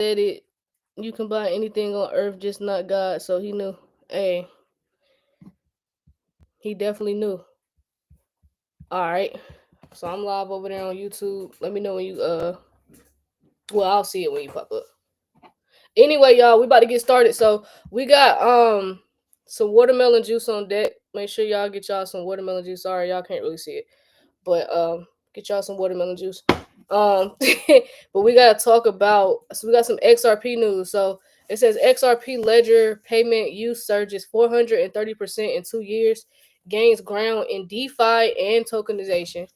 said it. You can buy anything on earth, just not God. So he knew. Hey, he definitely knew. All right. So I'm live over there on YouTube. Let me know when you well, I'll see it when you pop up. Anyway, y'all, we about to get started. So we got some watermelon juice on deck. Make sure y'all get y'all some watermelon juice. Sorry, y'all can't really see it. But get y'all some watermelon juice. But we gotta talk about, so we got some XRP news. So it says XRP ledger payment use surges 430% in 2 years, gains ground in DeFi and tokenization.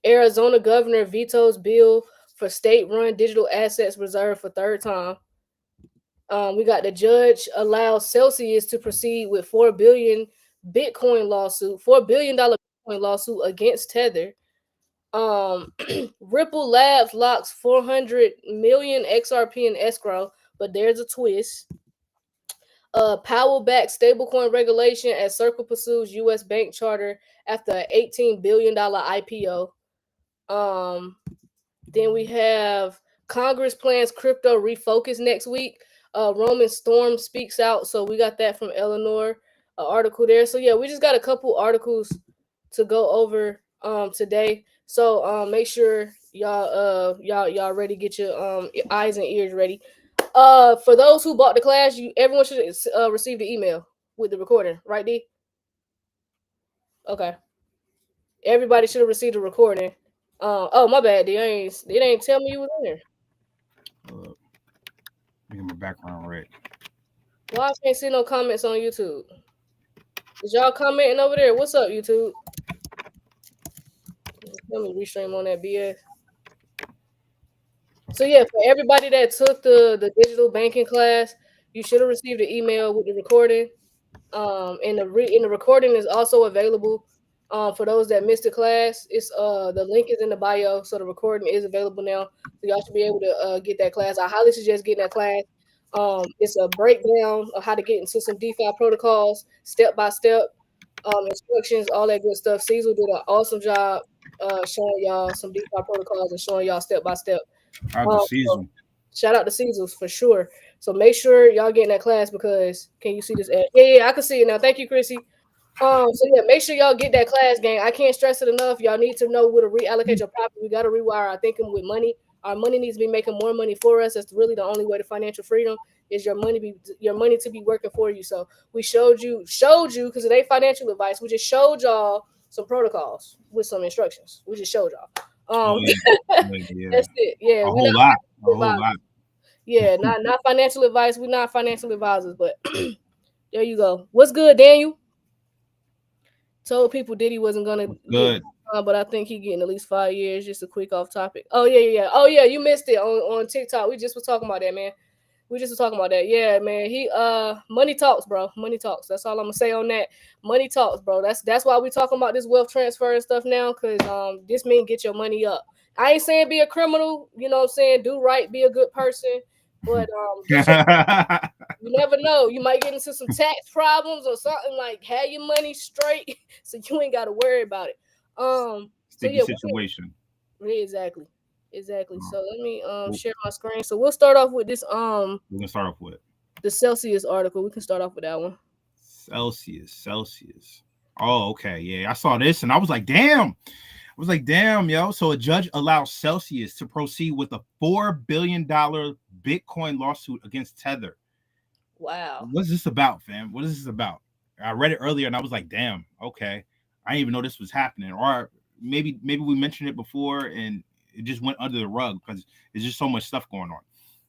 Arizona governor vetoes bill for state-run digital assets reserved for third time. We got the judge allows Celsius to proceed with $4 billion Bitcoin lawsuit against Tether. Ripple Labs locks 400 million XRP in escrow, but there's a twist. Powell-backed stablecoin regulation as Circle pursues U.S. bank charter after an $18 billion IPO. Then we have Congress plans crypto refocus next week. Roman Storm speaks out, so we got that from Eleanor, article there. So yeah, we just got a couple articles to go over today. So make sure y'all ready. Get your eyes and ears ready. For those who bought the class, everyone should receive the email with the recording, right, D? Okay. Everybody should have received the recording. Oh my bad, D. It ain't tell me you was in there. Get my background right. Well, I can't see no comments on YouTube. Is y'all commenting over there? What's up, YouTube? Let me restream on that BS. So yeah, for everybody that took the digital banking class, you should have received an email with the recording. And the recording is also available. For those that missed the class, it's the link is in the bio, so the recording is available now. So y'all should be able to get that class. I highly suggest getting that class. It's a breakdown of how to get into some DeFi protocols, step by step, instructions, all that good stuff. Cecil did an awesome job showing y'all some DeFi protocols and showing y'all step by step. So shout out to Cecil for sure. So make sure y'all get in that class because can you see this ad? Yeah, I can see it now. Thank you, Chrissy. So yeah, make sure y'all get that class, gang. I can't stress it enough. Y'all need to know where to reallocate your profit. We got to rewire our thinking with money. Our money needs to be making more money for us. That's really the only way to financial freedom is your money to be working for you. So we showed you because it ain't financial advice. We just showed y'all some protocols with some instructions. We just showed y'all. Yeah. That's it. Yeah, A whole lot. Yeah, not financial advice. We're not financial advisors, but there you go. What's good, Daniel? Told people Diddy wasn't gonna Good. but I think he getting at least 5 years. Just a quick off topic. Oh yeah. Oh yeah, you missed it on TikTok. We just was talking about that, man. We just was talking about that. Yeah, man. He money talks, bro. Money talks. That's all I'm gonna say on that. Money talks, bro. That's why we talking about this wealth transfer and stuff now, cause this mean get your money up. I ain't saying be a criminal, you know what I'm saying? Do right, be a good person. But you never know. You might get into some tax problems or something, like have your money straight so you ain't gotta worry about it. Sticky situation. Exactly. So let me share my screen. So we'll start off with this we're gonna start off with the Celsius article. We can start off with that one. Celsius. Oh, okay. Yeah, I saw this and I was like, damn. Yo. So a judge allows Celsius to proceed with a $4 billion Bitcoin lawsuit against Tether. Wow. What's this about, fam? What is this about? I read it earlier and I was like, damn, okay. I didn't even know this was happening. Or maybe we mentioned it before and it just went under the rug because there's just so much stuff going on.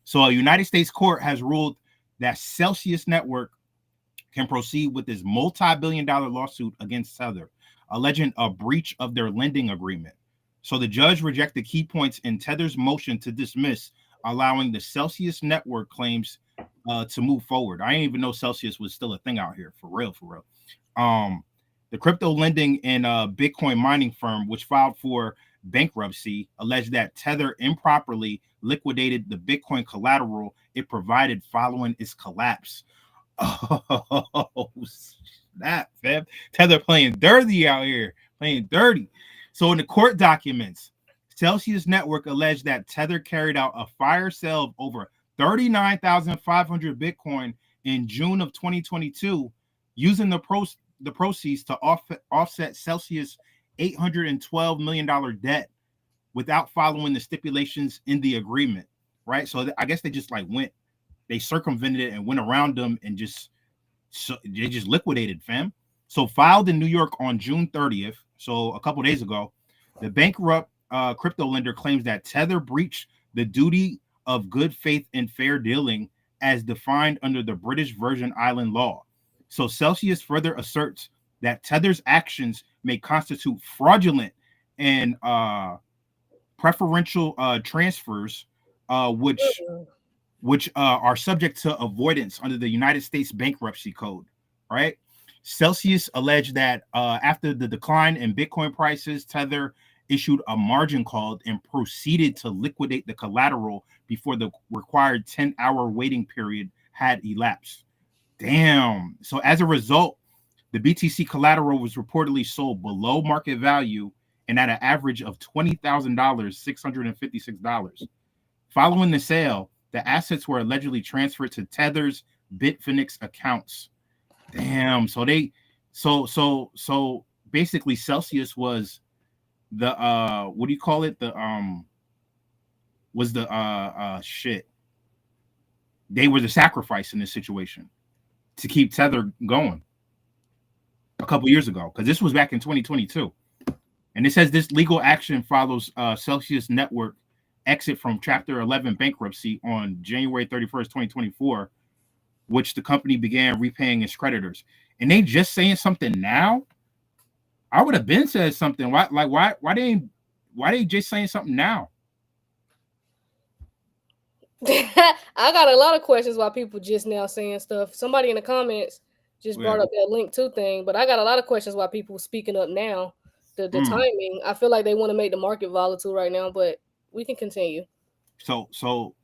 So a United States court has ruled that Celsius Network can proceed with this multi-billion-dollar lawsuit against Tether, alleging a breach of their lending agreement. So the judge rejected key points in Tether's motion to dismiss, allowing the Celsius Network claims to move forward. I didn't even know Celsius was still a thing out here, for real. The crypto lending and Bitcoin mining firm, which filed for bankruptcy, alleged that Tether improperly liquidated the Bitcoin collateral it provided following its collapse. Oh, snap, fam. Tether playing dirty out here, playing dirty. So in the court documents, Celsius Network alleged that Tether carried out a fire sale of over 39,500 Bitcoin in June of 2022, using the proceeds to offset Celsius $812 million debt without following the stipulations in the agreement, right? So I guess they just they circumvented it and went around them and they just liquidated, fam. So filed in New York on June 30th, so a couple days ago, the bankrupt crypto lender claims that Tether breached the duty of good faith and fair dealing as defined under the British Virgin Island law. So Celsius further asserts that Tether's actions may constitute fraudulent and preferential transfers, which are subject to avoidance under the United States Bankruptcy Code, right? Celsius alleged that after the decline in Bitcoin prices, Tether issued a margin call and proceeded to liquidate the collateral before the required 10-hour waiting period had elapsed. Damn. So as a result, the BTC collateral was reportedly sold below market value and at an average of $20,000, $656. Following the sale, the assets were allegedly transferred to Tether's Bitfinex accounts. Damn. So so basically Celsius was the what do you call it? Was the shit. They were the sacrifice in this situation to keep Tether going a couple years ago, because this was back in 2022. And it says this legal action follows Celsius Network exit from Chapter 11 bankruptcy on January 31st, 2024, which the company began repaying its creditors. And they just saying something now? I would have been said something. Why they just saying something now? I got a lot of questions why people just now saying stuff. Somebody in the comments just brought up that link to thing, but I got a lot of questions why people speaking up now. The timing, I feel like they want to make the market volatile right now, but we can continue. So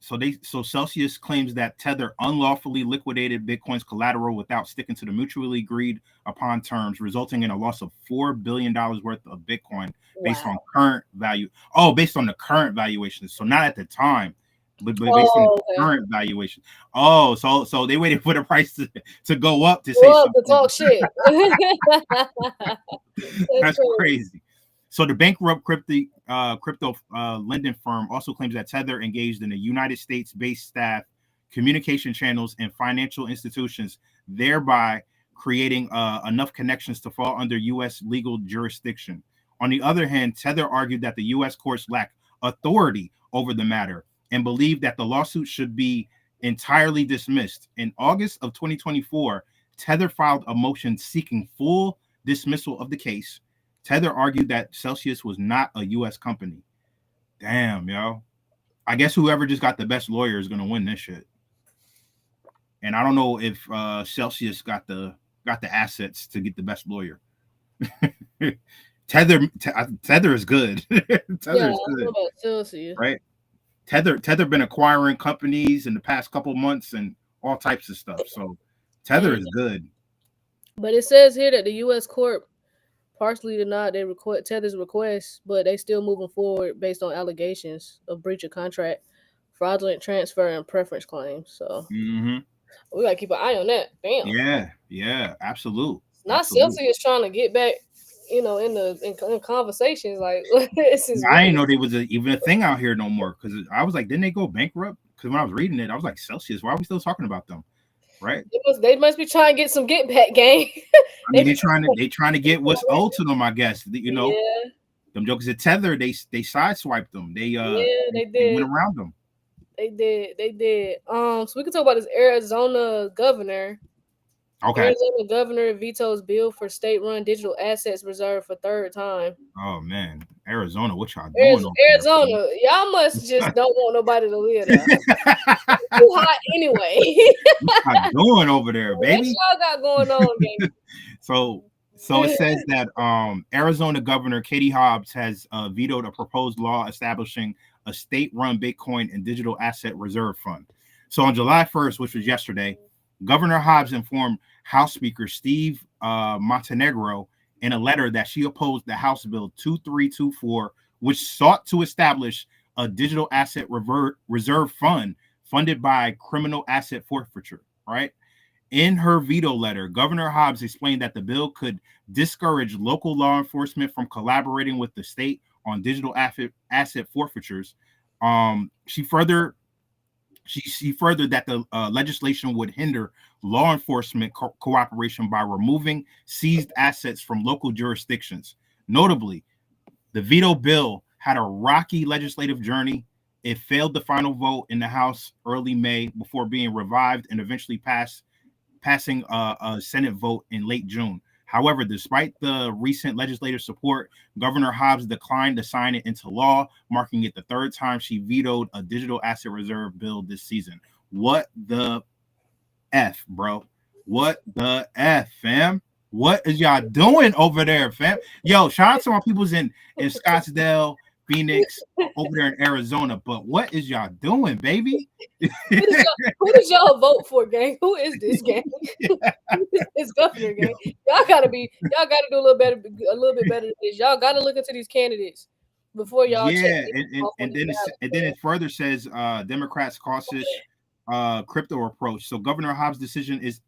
Celsius claims that Tether unlawfully liquidated Bitcoin's collateral without sticking to the mutually agreed upon terms, resulting in a loss of $4 billion worth of Bitcoin based on current value. Oh, based on the current valuation. So not at the time, but based on the current valuation. Oh, so they waited for the price to go up to say something. To talk shit. That's crazy. So the bankrupt crypto lending firm also claims that Tether engaged in a United States-based staff, communication channels, and financial institutions, thereby creating enough connections to fall under U.S. legal jurisdiction. On the other hand, Tether argued that the U.S. courts lack authority over the matter and believed that the lawsuit should be entirely dismissed. In August of 2024, Tether filed a motion seeking full dismissal of the case. Tether argued that Celsius was not a U.S. company. Damn, yo. I guess whoever just got the best lawyer is gonna win this shit. And I don't know if Celsius got the assets to get the best lawyer. Tether is good. Tether is good. About Celsius. Right? Tether been acquiring companies in the past couple months and all types of stuff. So Tether is good. But it says here that the U.S. court partially denied Tether's request, but they still moving forward based on allegations of breach of contract, fraudulent transfer, and preference claims. So we gotta keep an eye on that. Damn. Yeah, absolutely. Not Celsius trying to get back, in conversations like this is. I didn't know there was even a thing out here no more, because I was like, didn't they go bankrupt? Because when I was reading it, I was like, Celsius, why are we still talking about them? Right? They must be trying to get some get back game. I mean, they trying to get what's owed to them, I guess. Them jokers at Tether, they sideswiped them. They went around them. They did. So we can talk about this Arizona governor. Okay. Arizona governor vetoes bill for state-run digital assets reserve for third time. Oh man, Arizona, what y'all doing? Arizona, y'all must just don't want nobody to live there. It's too hot anyway. What y'all doing over there, baby? What y'all got going on, baby? So it says that Arizona Governor Katie Hobbs has vetoed a proposed law establishing a state-run Bitcoin and digital asset reserve fund. So on July 1st, which was yesterday, Governor Hobbs informed House Speaker Steve Montenegro in a letter that she opposed the House Bill 2324, which sought to establish a digital asset reserve fund funded by criminal asset forfeiture, right? In her veto letter, Governor Hobbs explained that the bill could discourage local law enforcement from collaborating with the state on digital asset forfeitures. She furthered that the legislation would hinder law enforcement cooperation by removing seized assets from local jurisdictions. Notably, the veto bill had a rocky legislative journey. It failed the final vote in the House early May before being revived and eventually passing a Senate vote in late June. However, despite the recent legislative support, Governor Hobbs declined to sign it into law, marking it the third time she vetoed a digital asset reserve bill this season. What the F, bro? What the F, fam? What is y'all doing over there, fam? Yo, shout out to my peoples in Scottsdale, Phoenix, over there in Arizona. But what is y'all doing, baby? Who does y'all vote for, gang? Who is this, gang? It's Governor, gang. Y'all gotta do a little bit better than this. Y'all gotta look into these candidates before y'all. Yeah, and then it further says Democrats cautious crypto approach. So Governor Hobbs' decision is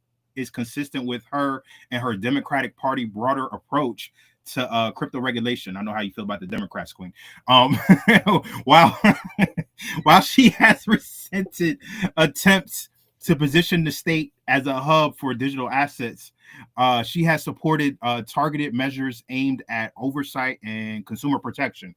consistent with her and her Democratic Party broader approach to crypto regulation. I know how you feel about the Democrats, Queen. While she has resented attempts to position the state as a hub for digital assets, she has supported targeted measures aimed at oversight and consumer protection.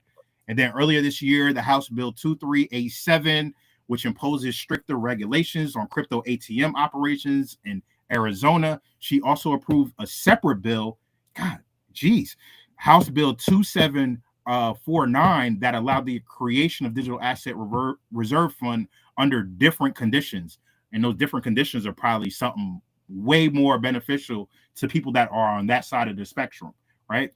And then earlier this year, the House Bill 2387, which imposes stricter regulations on crypto ATM operations in Arizona. She also approved a separate bill. God, geez. House Bill 2749 that allowed the creation of digital asset reserve fund under different conditions. And those different conditions are probably something way more beneficial to people that are on that side of the spectrum, right?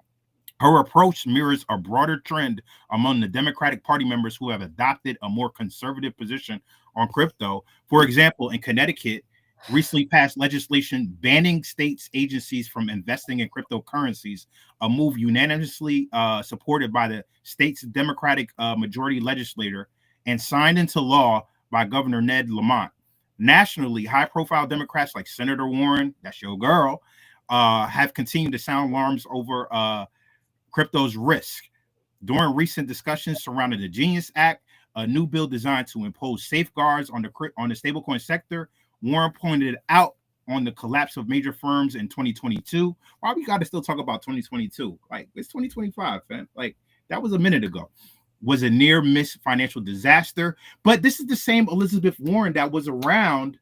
Her approach mirrors a broader trend among the Democratic Party members who have adopted a more conservative position on crypto. For example, in Connecticut, recently passed legislation banning states' agencies from investing in cryptocurrencies, a move unanimously supported by the state's Democratic majority legislator and signed into law by Governor Ned Lamont. Nationally, high-profile Democrats like Senator Warren, that's your girl, have continued to sound alarms over crypto's risk. During recent discussions surrounding the Genius Act, a new bill designed to impose safeguards on the stablecoin sector, Warren pointed out on the collapse of major firms in 2022. Why we got to still talk about 2022? Like, it's 2025, man. Like, that was a minute ago. Was a near miss financial disaster. But this is the same Elizabeth Warren that was around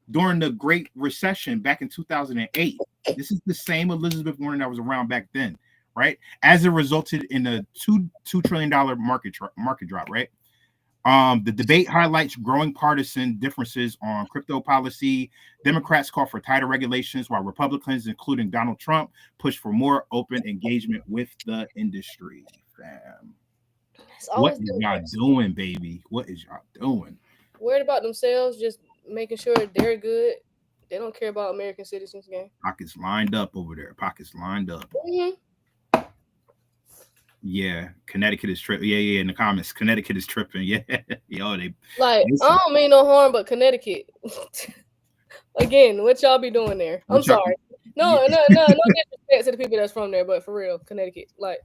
during the Great Recession back in 2008. This is the same Elizabeth Warren that was around back then, right? As it resulted in a $2 trillion market drop, right? The debate highlights growing partisan differences on crypto policy. Democrats call for tighter regulations, while Republicans, including Donald Trump, push for more open engagement with the industry. Fam. What is y'all doing, baby? What is y'all doing? Worried about themselves, just making sure they're good. They don't care about American citizens, gang. Pockets lined up over there. Pockets lined up. Mm-hmm. Yeah, Connecticut is tripping. Yeah, in the comments, Connecticut is tripping. Yeah, yo, they like I don't mean no harm, but Connecticut. Again, what y'all be doing there? I'm sorry. No disrespect to the people that's from there, but for real, Connecticut, like.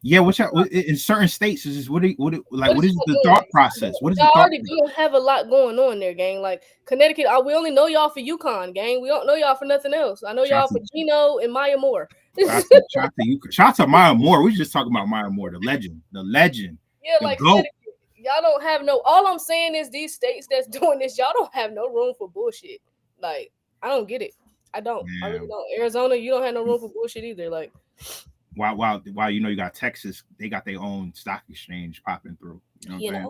Yeah, in certain states is what is the thought process? What is y'all already don't have a lot going on there, gang. Like Connecticut, we only know y'all for UConn, gang. We don't know y'all for nothing else. I know y'all for Gino and Maya Moore. Shout out to Maya Moore. We just talking about Maya Moore, the legend. Yeah, like Connecticut, y'all don't have no. All I'm saying is these states that's doing this, y'all don't have no room for bullshit. Like I don't get it. I don't. Yeah. I really don't. Arizona, you don't have no room for bullshit either. Like. While you know you got Texas, they got their own stock exchange popping through. You know,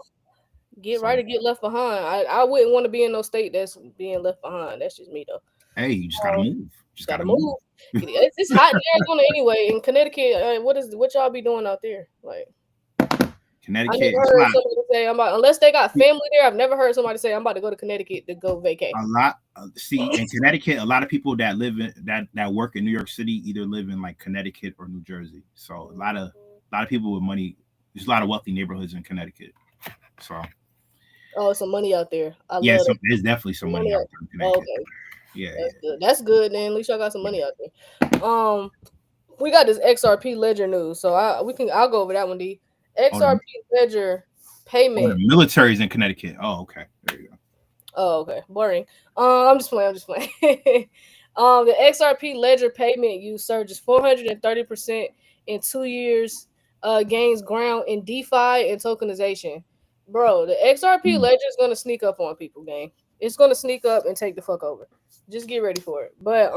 get right or get left behind. I wouldn't want to be in no state that's being left behind. That's just me though. Hey, you just gotta move. Just gotta move. It's hot in Arizona anyway. In Connecticut, what y'all be doing out there? Like Connecticut. I never heard somebody say unless they got family there. I've never heard somebody say I'm about to go to Connecticut to go vacay. A lot. In Connecticut, a lot of people that live in that work in New York City either live in like Connecticut or New Jersey. So a lot of people with money There's a lot of wealthy neighborhoods in Connecticut. So Oh, some money out there. I yeah, love it. there's definitely some money out there in Oh, Connecticut. okay, Yeah, that's good. That's good. Then at least y'all got some money out there. We got this XRP Ledger news, so I'll go over that one. D Oh, the, XRP Ledger oh, payment. the military's in Connecticut. Oh, okay. There you go. Oh, okay. Boring. I'm just playing. The XRP Ledger payment use surges 430% in 2 years. Gains ground in DeFi and tokenization. Bro, the XRP Mm. Ledger is gonna sneak up on people, gang. It's gonna sneak up and take the fuck over. Just get ready for it. But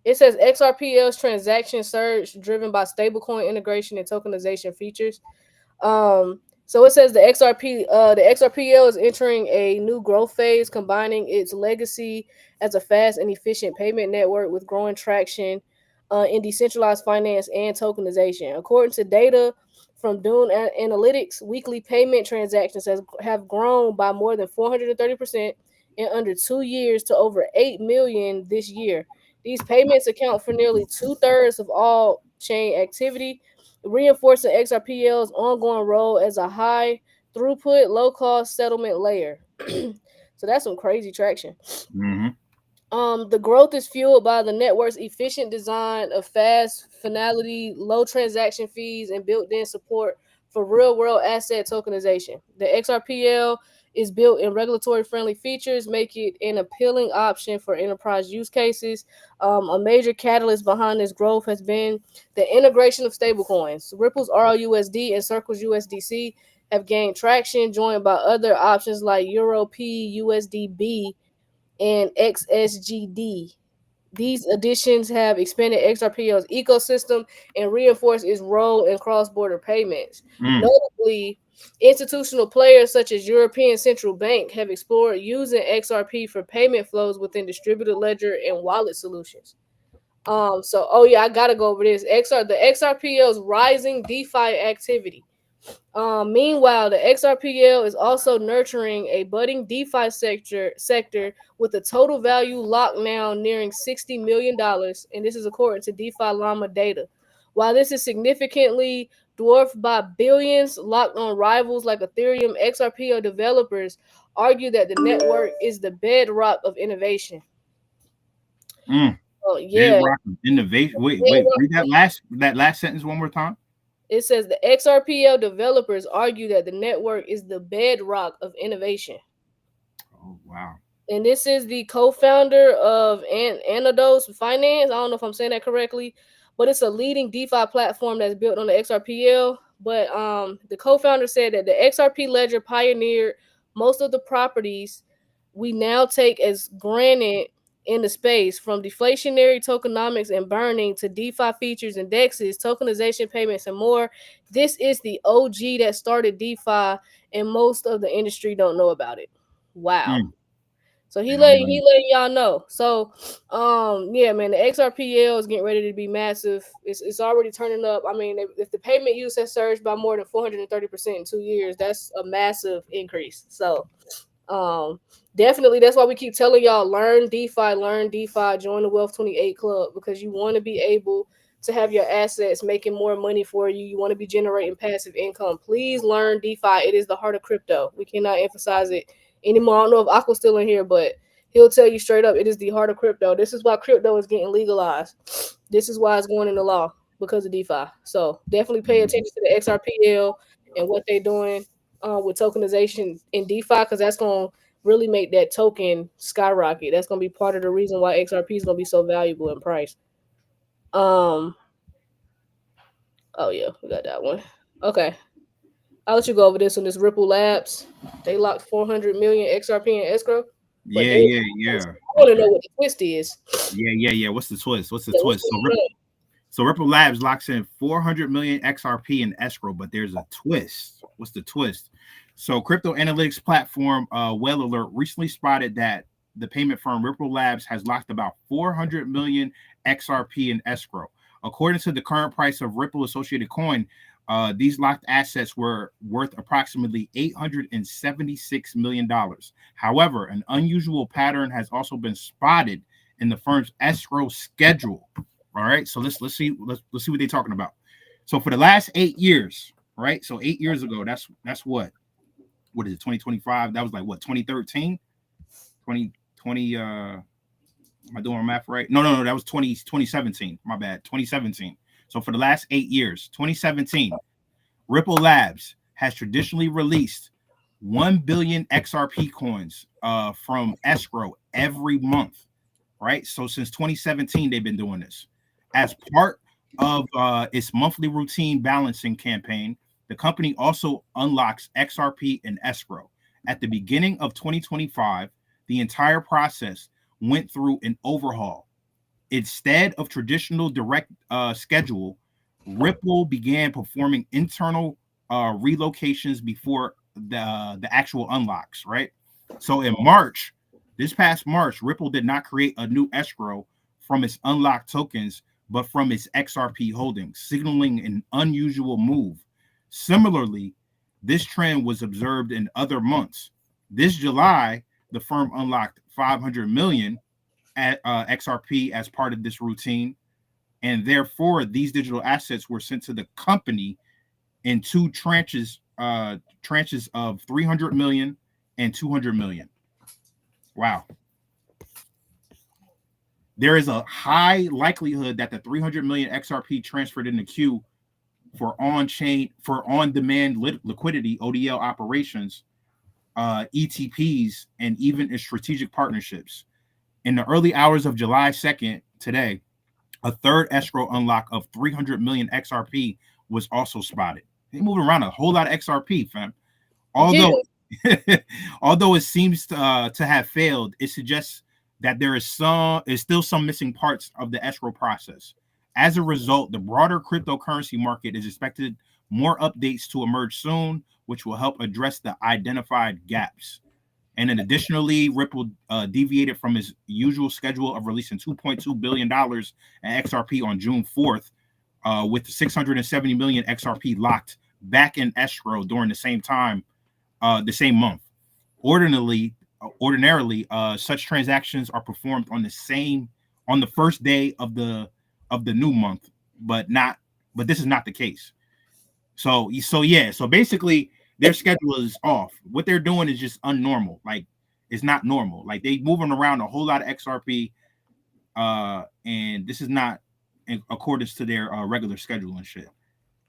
it says XRPL's transaction surge driven by stablecoin integration and tokenization features. So it says the XRPL is entering a new growth phase, combining its legacy as a fast and efficient payment network with growing traction in decentralized finance and tokenization. According to data from Dune Analytics, weekly payment transactions have grown by more than 430% in under 2 years to over 8 million this year. These payments account for nearly two-thirds of all chain activity, reinforcing XRPL's ongoing role as a high throughput, low cost settlement layer. So that's some crazy traction. Mm-hmm. The growth is fueled by the network's efficient design of fast finality, low transaction fees, and built-in support for real-world asset tokenization. The XRPL is built in regulatory-friendly features, make it an appealing option for enterprise use cases. A major catalyst behind this growth has been the integration of stablecoins. Ripple's RLUSD and Circle's USDC have gained traction, joined by other options like EuroP, USDB, and XSGD. These additions have expanded XRPL's ecosystem and reinforced its role in cross-border payments. Mm. Notably, institutional players such as European Central Bank have explored using XRP for payment flows within distributed ledger and wallet solutions. Oh yeah, I gotta go over this. The XRPL's rising DeFi activity. Meanwhile, the XRPL is also nurturing a budding DeFi sector with a total value locked now nearing $60 million, and this is according to DeFi Llama data. While this is significantly dwarfed by billions locked on rivals like Ethereum, XRPL developers argue that the network is the bedrock of innovation. Mm. Oh yeah, Bedrock of innovation. Wait, read that last sentence one more time. it says the XRPL developers argue that the network is the bedrock of innovation. Oh wow. And this is the co-founder of Anados Finance. I don't know if I'm saying that correctly, but it's a leading DeFi platform that's built on the XRPL. But the co-founder said that the XRP ledger pioneered most of the properties we now take as granted in the space, from deflationary tokenomics and burning to DeFi features, indexes, tokenization payments, and more. This is the OG that started DeFi, and most of the industry don't know about it. Wow. Mm. So he They don't letting know. y'all know. So yeah, man, the XRPL is getting ready to be massive. It's already turning up. I mean, if the payment use has surged by more than 430% in 2 years, that's a massive increase. So definitely that's why we keep telling y'all learn DeFi, join the Wealth 28 Club, because you want to be able to have your assets making more money for you. You want to be generating passive income. Please learn DeFi. It is the heart of crypto. We cannot emphasize it anymore. I don't know if Aqua's still in here, but he'll tell you straight up, it is the heart of crypto. This is why crypto is getting legalized. This is why it's going into law, because of DeFi. So definitely pay attention to the XRPL and what they're doing with tokenization in DeFi, because that's going to really make that token skyrocket. That's going to be part of the reason why XRP is going to be so valuable in price. Oh yeah, we got that one. Okay. I'll let you go over this one. This Ripple Labs, they locked 400 million XRP in escrow. But Yeah. I want to Okay. know what the twist is. Yeah. What's the twist? What's So Ripple Labs locks in 400 million XRP in escrow, but there's a twist. What's the twist? So crypto analytics platform Well Alert recently spotted that the payment firm Ripple Labs has locked about 400 million XRP in escrow. According to the current price of Ripple associated coin, these locked assets were worth approximately $876 million. However, an unusual pattern has also been spotted in the firm's escrow schedule. All right, so let's see what they're talking about. So for the last 8 years, right? So 8 years ago, that's what is it, 2025? That was like what, 2013? 2020, am I doing my math right? No, that was 2017. My bad, 2017. So for the last 8 years, 2017, Ripple Labs has traditionally released 1 billion XRP coins from escrow every month, right? So since 2017, they've been doing this. As part of its monthly routine balancing campaign, the company also unlocks XRP in escrow. At the beginning of 2025, the entire process went through an overhaul. Instead of traditional direct schedule, Ripple began performing internal relocations before the actual unlocks, right? So in March, this past March, Ripple did not create a new escrow from its unlocked tokens, but from its XRP holdings, signaling an unusual move. Similarly, this trend was observed in other months. This July, the firm unlocked 500 million at XRP as part of this routine, and therefore these digital assets were sent to the company in two tranches of 300 million and 200 million. Wow. There is a high likelihood that the 300 million XRP transferred in the queue for on-demand liquidity ODL operations, ETPs, and even in strategic partnerships. In the early hours of July 2nd, today, a third escrow unlock of 300 million XRP was also spotted. They're moving around a whole lot of XRP, fam. Although, although it seems to have failed, it suggests that there is still some missing parts of the escrow process. As a result, the broader cryptocurrency market is expected more updates to emerge soon, which will help address the identified gaps. And then additionally, Ripple deviated from his usual schedule of releasing $2.2 billion in XRP on June 4th, with 670 million XRP locked back in escrow during the same time, the same month. Ordinarily, such transactions are performed on the first day of the new month, but this is not the case. So basically their schedule is off. What they're doing is just unnormal. Like, it's not normal. Like, they moving around a whole lot of XRP, and this is not in accordance to their regular schedule and shit.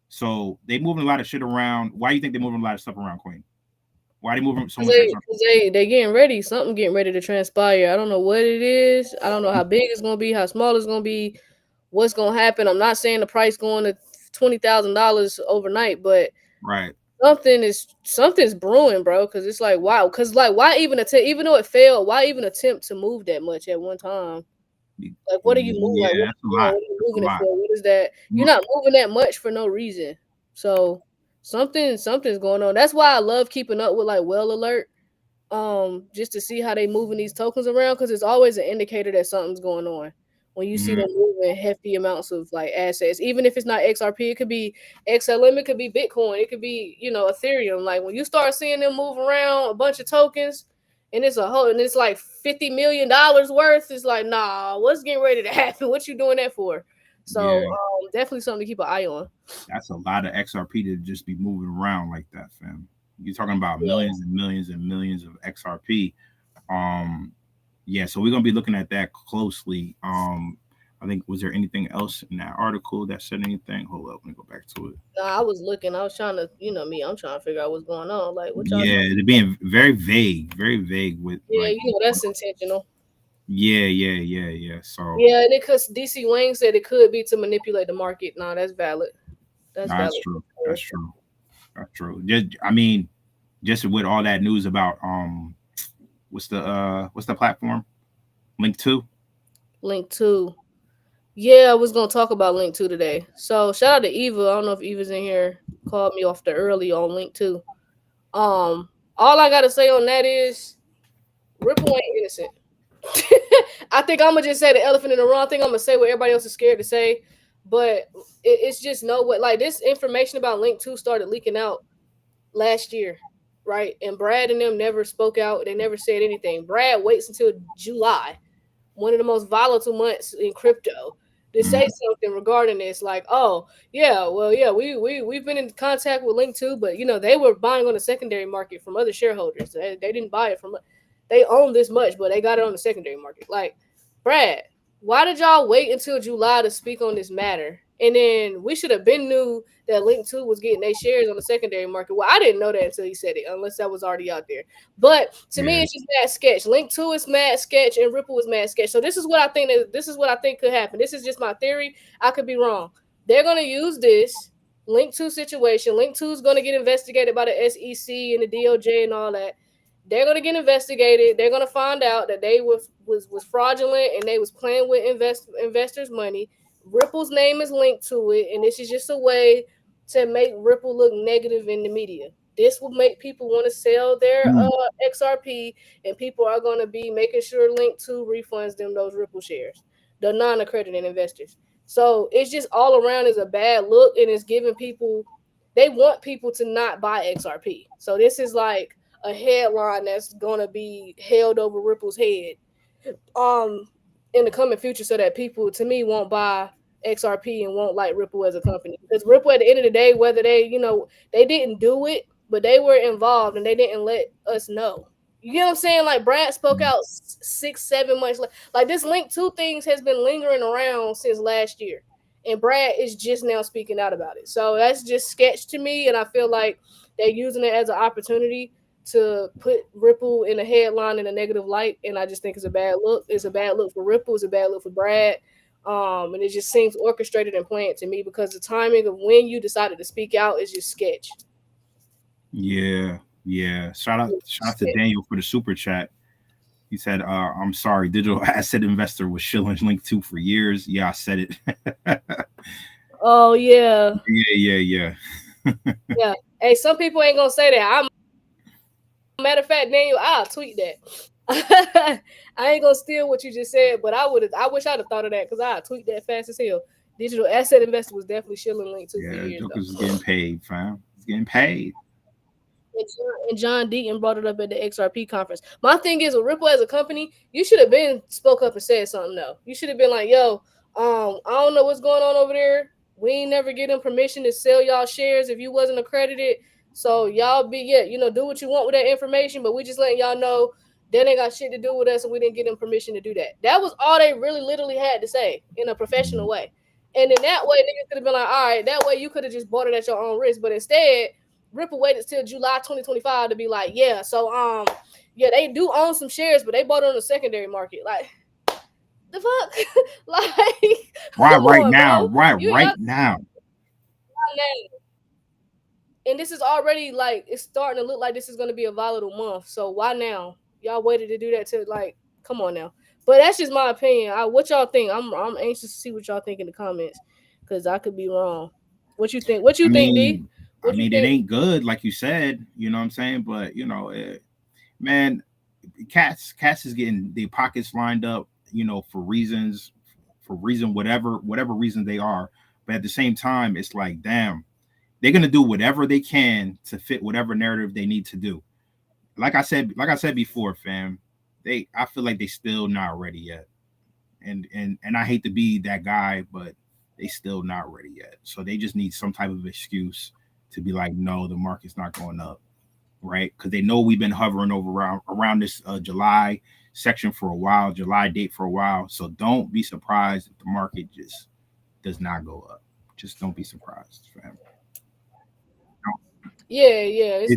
So they moving a lot of shit around. Why do you think they're moving a lot of stuff around, Queen? Why are they moving so much? They getting ready. Something getting ready to transpire. I don't know what it is. I don't know how big it's gonna be, how small it's gonna be, what's gonna happen. I'm not saying the price going to $20,000 overnight, but right, something's brewing, bro. Because it's like, wow. Because like, why even attempt? Even though it failed, why even attempt to move that much at one time? Like, what are you moving? Yeah, like, what are you moving it for? What is that? You're not moving that much for no reason. So something's going on. That's why I love keeping up with like Well Alert, just to see how they moving these tokens around, because it's always an indicator that something's going on. When you see them moving hefty amounts of like assets, even if it's not XRP, it could be XLM, it could be Bitcoin, it could be Ethereum. Like, when you start seeing them move around a bunch of tokens, and it's like $50 million worth, it's like, nah, what's getting ready to happen? What you doing that for? So definitely something to keep an eye on. That's a lot of XRP to just be moving around like that, fam. You're talking about millions and millions and millions of XRP. So we're gonna be looking at that closely. I think, was there anything else in that article that said anything? Hold up, let me go back to it. I was looking. I was trying to, I'm trying to figure out what's going on. Like, what y'all? Yeah, they're being very vague with. Yeah, that's intentional. Yeah. So and because DC Wang said it could be to manipulate the market. No, that's valid. That's valid. True. That's true. Just with all that news about what's the platform? Link 2. Yeah, I was gonna talk about Link 2 today. So shout out to Eva. I don't know if Eva's in here. Called me off the early on Link 2. All I gotta say on that is Ripple ain't innocent. I think I'm gonna just say the elephant in the room. I think I'm gonna say what everybody else is scared to say, but it's just like, this information about Link 2 started leaking out last year, right? And Brad and them never spoke out. They never said anything. Brad waits until July, one of the most volatile months in crypto, to say something regarding this, like, oh yeah, well yeah, we've been in contact with Link 2, but they were buying on the secondary market from other shareholders. They didn't buy it from, they own this much, but they got it on the secondary market. Like, Brad, why did y'all wait until July to speak on this matter? And then we should have been knew that Link 2 was getting their shares on the secondary market. Well, I didn't know that until he said it, unless that was already out there. But to me, it's just mad sketch. Link 2 is mad sketch, and Ripple is mad sketch. So this is what I think could happen. This is just my theory. I could be wrong. They're gonna use this Link 2 situation. Link 2 is gonna get investigated by the SEC and the DOJ and all that. They're gonna get investigated. They're gonna find out that they was fraudulent and they was playing with investors' money. Ripple's name is linked to it, and this is just a way to make Ripple look negative in the media. This will make people want to sell their XRP, and people are going to be making sure Link 2 refunds them those Ripple shares, the non-accredited investors. So it's just all around is a bad look, and it's giving people, they want people to not buy XRP. So this is like a headline that's going to be held over Ripple's head in the coming future, so that people, to me, won't buy XRP and won't like Ripple as a company. Because Ripple, at the end of the day, whether they they didn't do it, but they were involved and they didn't let us know. You know what I'm saying? Like, Brad spoke out 6-7 months like this Link 2 things has been lingering around since last year, and Brad is just now speaking out about it. So that's just sketch to me, and I feel like they're using it as an opportunity to put Ripple in a headline in a negative light, and I just think it's a bad look. It's a bad look for Ripple. It's a bad look for Brad, and it just seems orchestrated and planned to me, because the timing of when you decided to speak out is just sketch. Yeah. Shout out to Daniel for the super chat. He said, "I'm sorry, digital asset investor was shilling Link 2 for years." Yeah, I said it. Oh yeah. Yeah. Yeah. Hey, some people ain't gonna say that. Matter of fact, Daniel, I'll tweet that. I ain't gonna steal what you just said, but I wish I'd have thought of that, because I'll tweet that fast as hell. Digital asset investor was definitely shilling Link 2 for years. Jokers is getting paid, fam. He's getting paid. And John Deaton brought it up at the XRP conference. My thing is, with Ripple as a company, you should have been spoke up and said something. Though you should have been like, "Yo, I don't know what's going on over there. We ain't never getting permission to sell y'all shares if you wasn't accredited. So y'all do what you want with that information, but we just letting y'all know that ain't got shit to do with us, and we didn't get them permission to do that." That was all they really literally had to say in a professional way. And in that way, niggas could have been like, "All right, that way you could have just bought it at your own risk." But instead, Ripple waited till July 2025 to be like, yeah, so they do own some shares, but they bought it on the secondary market. Like, the fuck? Like, right now. And this is already, like, it's starting to look like this is going to be a volatile month. So why now? Y'all waited to do that to, like, come on now. But that's just my opinion. What y'all think? I'm anxious to see what y'all think in the comments, because I could be wrong. What you think? D? It ain't good, like you said, you know what I'm saying? But, man, cats is getting their pockets lined up, for whatever reason they are. But at the same time, it's like, damn, they're going to do whatever they can to fit whatever narrative they need to do. Like I said before, fam, I feel like they still not ready yet. And I hate to be that guy, but they still not ready yet. So they just need some type of excuse to be like, no, the market's not going up, right? Because they know we've been hovering around this July section for a while, July date for a while. So don't be surprised if the market just does not go up. Just don't be surprised, fam. Yeah. It's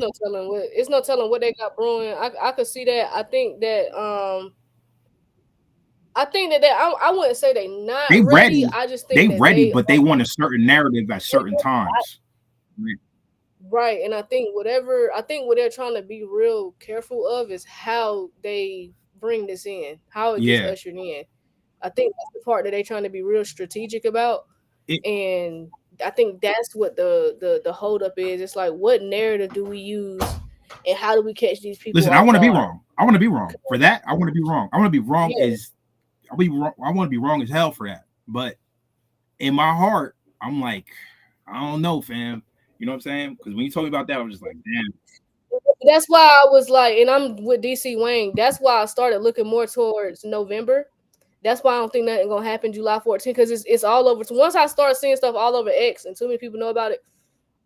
no telling what they got brewing. I could see that. I think that I wouldn't say they not ready. I just think they ready, but they want a certain narrative at certain times. Right. And I think what they're trying to be real careful of is how they bring this in, how it gets ushered in. I think that's the part that they're trying to be real strategic about. And I think that's what the holdup is. It's like, what narrative do we use, and how do we catch these people? Listen, I want to be wrong. I want to be wrong for that. I want to be wrong. I want to be wrong I want to be wrong as hell for that. But in my heart, I'm like, I don't know, fam. You know what I'm saying? Because when you told me about that, I was just like, damn. That's why I was like, and I'm with DC Wayne. That's why I started looking more towards November, That's why I don't think nothing gonna happen July 14th, because it's all over. So once I start seeing stuff all over X and too many people know about it,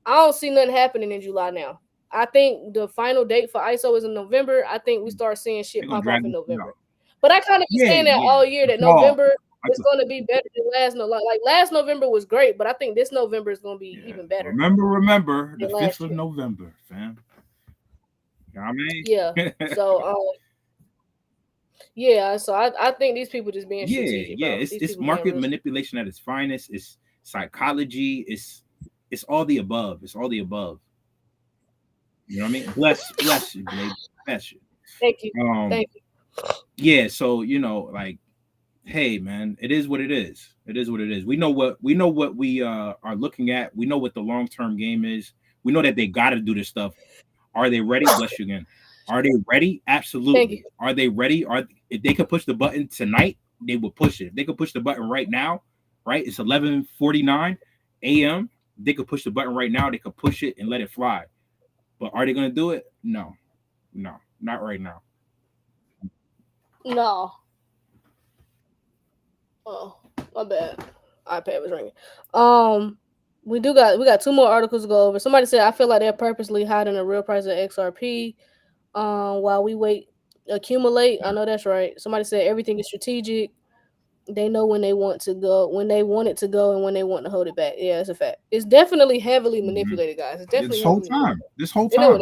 I don't see nothing happening in July now. I think the final date for ISO is in November. I think we start seeing shit pop off in November. But I kind of been saying that all year, that November is going to be better than last November. Like last November was great, but I think this November is going to be even better. Remember the 5th of November, fam. You know what I mean? Yeah. So yeah, so I think these people just being strategic. Yeah, it's market manipulation at its finest. It's psychology. It's all the above. It's all the above. You know what I mean? Bless you, Blake. Bless you. Thank you. Thank you. Yeah, so like, hey man, it is what it is. It is what it is. We know what we are looking at. We know what the long-term game is. We know that they gotta do this stuff. Are they ready? Bless you again. Are they ready? Absolutely. Are they ready? If they could push the button tonight, they would push it. If they could push the button right now, right? It's 11:49 a.m. They could push the button right now. They could push it and let it fly. But are they going to do it? No, not right now. No. Oh, my bad. iPad was ringing. We got 2 more articles to go over. Somebody said, I feel like they're purposely hiding the real price of XRP while we accumulate. I know that's right. Somebody said everything is strategic. They know when they want to go, when they want it to go, and when they want to hold it back. Yeah, it's a fact. It's definitely heavily manipulated, guys. It's definitely this whole time.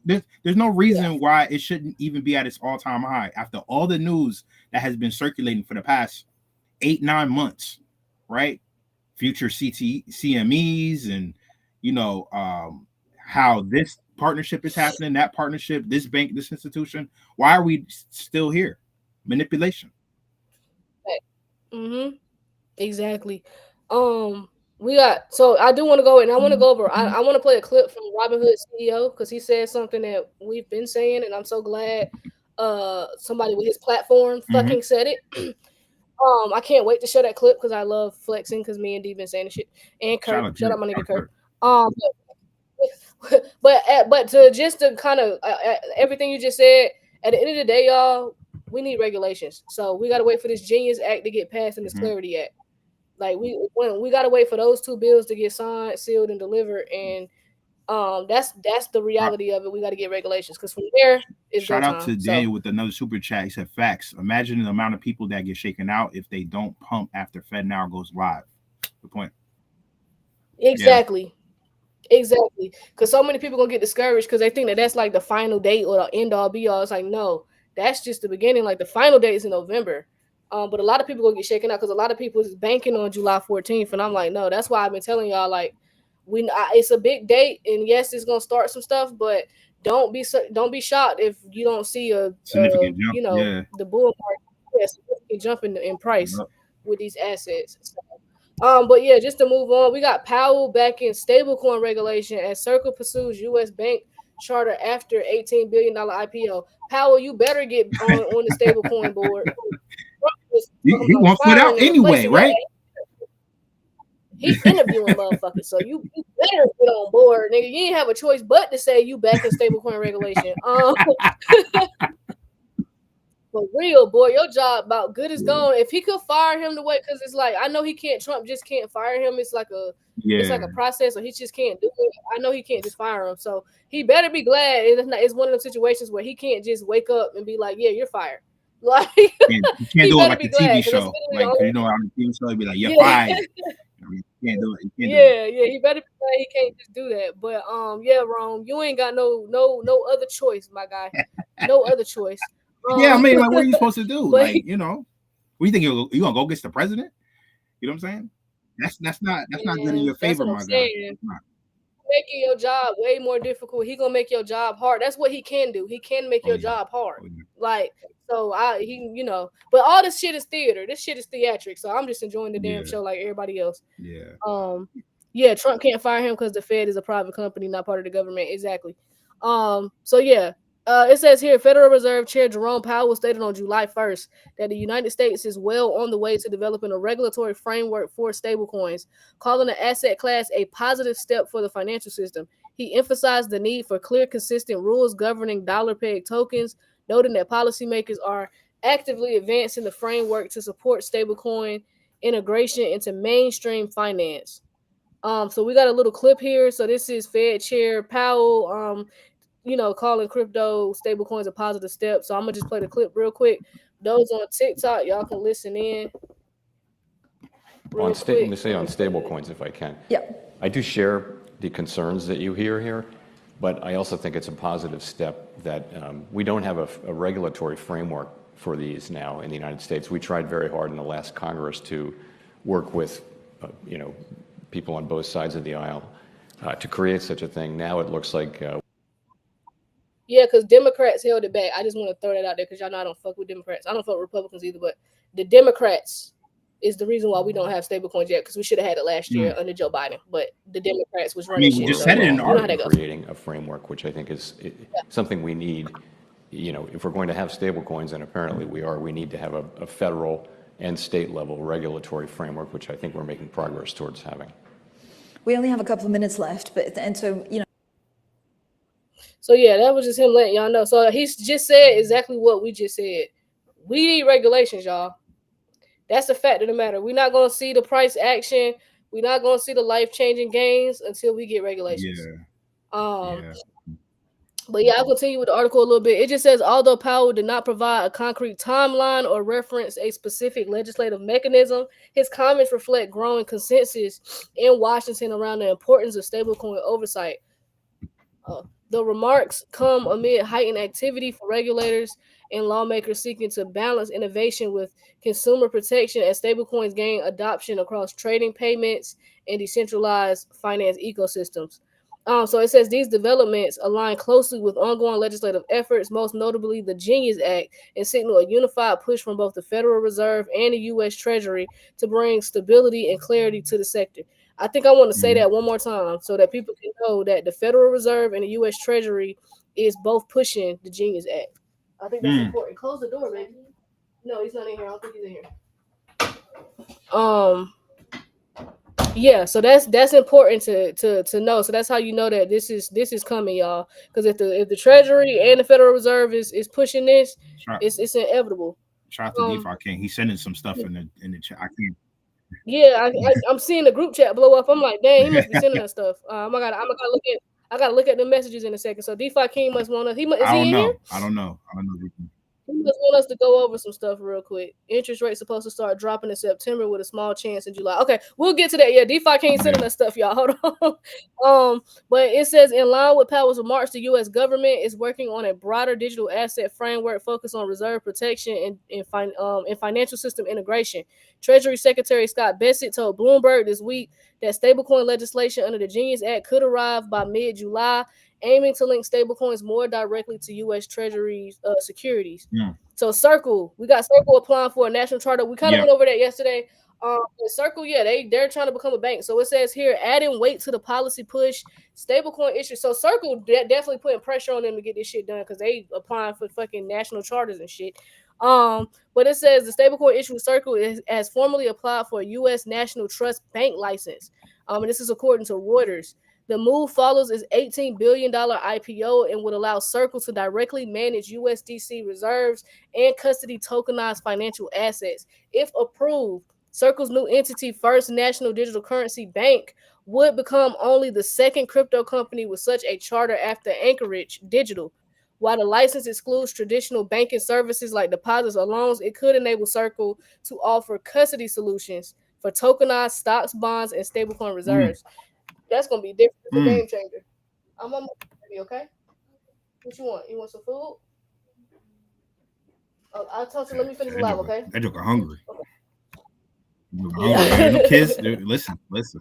There's no reason why it shouldn't even be at its all-time high after all the news that has been circulating for the past 8-9 months, right? Future CMEs and how this partnership is happening, that partnership, this bank, this institution. Why are we still here? Manipulation. Exactly. We got, so I do want to go, and I want to go over. I want to play a clip from Robinhood CEO because he said something that we've been saying, and I'm so glad somebody with his platform fucking said it. I can't wait to show that clip because I love flexing because me and D been saying the shit. And Kurt, shout out my nigga Kurt. But to kind of everything you just said, at the end of the day, y'all, we need regulations. So we got to wait for this Genius Act to get passed and this Clarity Act. Like we got to wait for those 2 bills to get signed, sealed, and delivered. And that's the reality of it. We got to get regulations because from there, it's shout out to Daniel with another super chat. He said, "Facts. Imagine the amount of people that get shaken out if they don't pump after FedNow goes live." Good point. Exactly. Yeah. Exactly, because so many people gonna get discouraged because they think that that's like the final date or the end all be all. It's like, no, that's just the beginning. Like the final date is in November, but a lot of people gonna get shaken out because a lot of people is banking on July 14th, and I'm like, no, that's why I've been telling y'all like, it's a big date, and yes, it's gonna start some stuff, but don't be shocked if you don't see a significant jump, the bull market, significant jump in price with these assets. So, but yeah, just to move on, we got Powell back in stablecoin regulation as Circle pursues U.S. bank charter after $18 billion IPO. Powell, you better get on the stablecoin board. He won't put out anyway, right? He's interviewing motherfuckers, so you better get on board, nigga. You ain't have a choice but to say you back in stablecoin regulation. For real, boy, your job about good as gone. If he could fire him the way, because it's like, I know he can't. Trump just can't fire him. It's like a process, or he just can't do it. I know he can't just fire him, so he better be glad. It's one of those situations where he can't just wake up and be like, "Yeah, you're fired." Like you can't do it like a TV show, like on the TV show, he'd be like, "You're fired." You can't do it. Yeah, he better be glad he can't just do that. But Rome, you ain't got no other choice, my guy. No other choice. Yeah, I mean, like, what are you supposed to do? Like, what do you think you gonna go against the president? You know what I'm saying? That's not good in your favor, my guy. Making your job way more difficult. He gonna make your job hard. That's what he can do. He can make your job hard. Like, so but all this shit is theater. This shit is theatrics. So I'm just enjoying the damn show like everybody else. Yeah. Trump can't fire him because the Fed is a private company, not part of the government. Exactly. It says here, Federal Reserve Chair Jerome Powell stated on July 1st that the United States is well on the way to developing a regulatory framework for stablecoins, calling the asset class a positive step for the financial system. He emphasized the need for clear, consistent rules governing dollar-pegged tokens, noting that policymakers are actively advancing the framework to support stablecoin integration into mainstream finance. So we got a little clip here. So this is Fed Chair Powell, calling crypto stablecoins a positive step. So I'm gonna just play the clip real quick. Those on TikTok, y'all can listen in. Let me say on stablecoins, if I can. Yeah. I do share the concerns that you hear here, but I also think it's a positive step that we don't have a regulatory framework for these now in the United States. We tried very hard in the last Congress to work with, people on both sides of the aisle to create such a thing. Now it looks like. Yeah, because Democrats held it back. I just want to throw that out there because y'all know I don't fuck with Democrats. I don't fuck with Republicans either, but the Democrats is the reason why we don't have stablecoins yet, because we should have had it last year under Joe Biden, but the Democrats was running shit. We just said it in creating a framework, which I think is something we need. If we're going to have stablecoins, and apparently we need to have a federal and state level regulatory framework, which I think we're making progress towards having. We only have a couple of minutes left, So yeah, that was just him letting y'all know. So he's just said exactly what we just said. We need regulations, y'all. That's the fact of the matter. We're not going to see the price action. We're not going to see the life-changing gains until we get regulations. But yeah, I'll continue with the article a little bit. It just says, although Powell did not provide a concrete timeline or reference a specific legislative mechanism, his comments reflect growing consensus in Washington around the importance of stablecoin oversight. The remarks come amid heightened activity for regulators and lawmakers seeking to balance innovation with consumer protection as stablecoins gain adoption across trading, payments, and decentralized finance ecosystems. So it says these developments align closely with ongoing legislative efforts, most notably the Genius Act, and signal a unified push from both the Federal Reserve and the U.S. Treasury to bring stability and clarity to the sector. I think I want to say that one more time so that people can know that the Federal Reserve and the U.S. Treasury is both pushing the Genius Act. I think that's important. Close the door, baby. No, he's not in here. I don't think he's in here. Yeah, so that's important to know. So that's how you know that this is coming, y'all. Because if the Treasury and the Federal Reserve is pushing this, it's inevitable. Shout out to DeFi King. He's sending some stuff in the chat. I can't. Yeah, I'm seeing the group chat blow up. I'm like, dang, he must be sending us stuff. I gotta look at the messages in a second. So DeFi King must want to. I don't know. He just want us to go over some stuff real quick. Interest rate's supposed to start dropping in September with a small chance in July. Okay, we'll get to that. Yeah, DeFi King sending us stuff, y'all. Hold on. But it says, in line with Powell's remarks, the U.S. government is working on a broader digital asset framework focused on reserve protection and financial system integration. Treasury Secretary Scott Bessent told Bloomberg this week that stablecoin legislation under the Genius Act could arrive by mid-July, aiming to link stablecoins more directly to U.S. Treasury securities. So Circle, we got Circle applying for a national charter. We kind of went over that yesterday. Circle, they're trying to become a bank. So it says here, adding weight to the policy push, stablecoin issue. So Circle definitely putting pressure on them to get this shit done because they applying for fucking national charters and shit. But it says the stablecoin issue Circle has formally applied for a U.S. National Trust Bank license. And this is according to Reuters. The move follows its $18 billion IPO and would allow Circle to directly manage USDC reserves and custody tokenized financial assets. If approved, Circle's new entity, First National Digital Currency Bank, would become only the second crypto company with such a charter after Anchorage Digital. While the license excludes traditional banking services like deposits or loans, it could enable Circle to offer custody solutions for tokenized stocks, bonds, and stablecoin reserves. That's gonna be different. It's a game changer. I'm almost ready, okay? What you want? You want some food? Oh, I'll talk to you. Let me finish the live, okay? That joke are hungry. Okay. Kids, dude, listen. As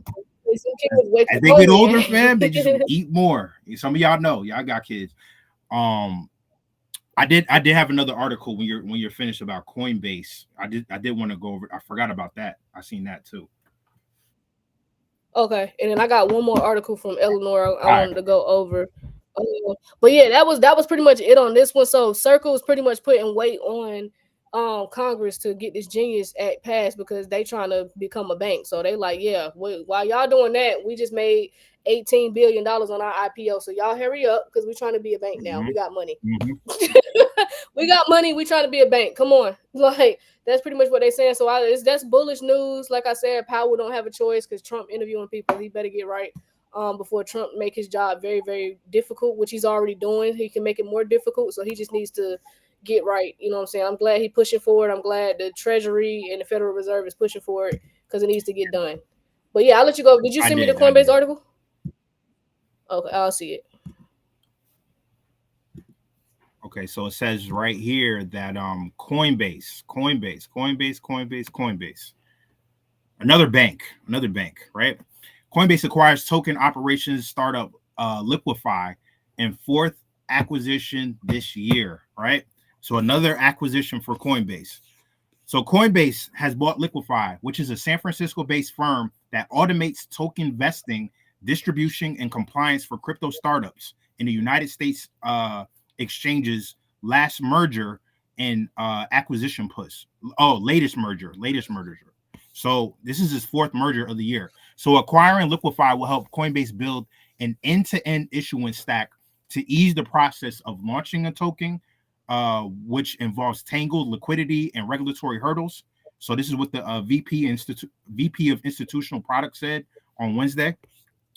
they get older, fam, they just eat more. Some of y'all know. Y'all got kids. I did have another article when you're finished about Coinbase. I did want to go over. I forgot about that. I seen that too. Okay, and then I got one more article from Eleanor I wanted to go over. But yeah, that was pretty much it on this one. So Circle is pretty much putting weight on Congress to get this Genius Act passed because they trying to become a bank. So they like, while y'all doing that, we just made $18 billion on our IPO. So y'all hurry up because we're trying to be a bank now. We got money. We got money. We trying to be a bank. Come on, like that's pretty much what they saying. So that's bullish news. Like I said, Powell don't have a choice because Trump interviewing people. He better get right before Trump make his job very, very difficult, which he's already doing. He can make it more difficult. So he just needs to get right. You know what I'm saying? I'm glad he pushing for it. I'm glad the Treasury and the Federal Reserve is pushing for it because it needs to get done. But yeah, I'll let you go. Did you send me the Coinbase article? Okay, I'll see it. Okay, so it says right here that Coinbase, another bank, right? Coinbase acquires token operations startup Liquify in fourth acquisition this year, right? So another acquisition for Coinbase. So Coinbase has bought Liquify, which is a San Francisco-based firm that automates token vesting, distribution, and compliance for crypto startups in the United States exchanges. Last merger and acquisition push. Oh, latest merger. So this is his fourth merger of the year. So acquiring Liquify will help Coinbase build an end-to-end issuance stack to ease the process of launching a token, which involves tangled liquidity and regulatory hurdles. So this is what the VP of Institutional Products said on Wednesday.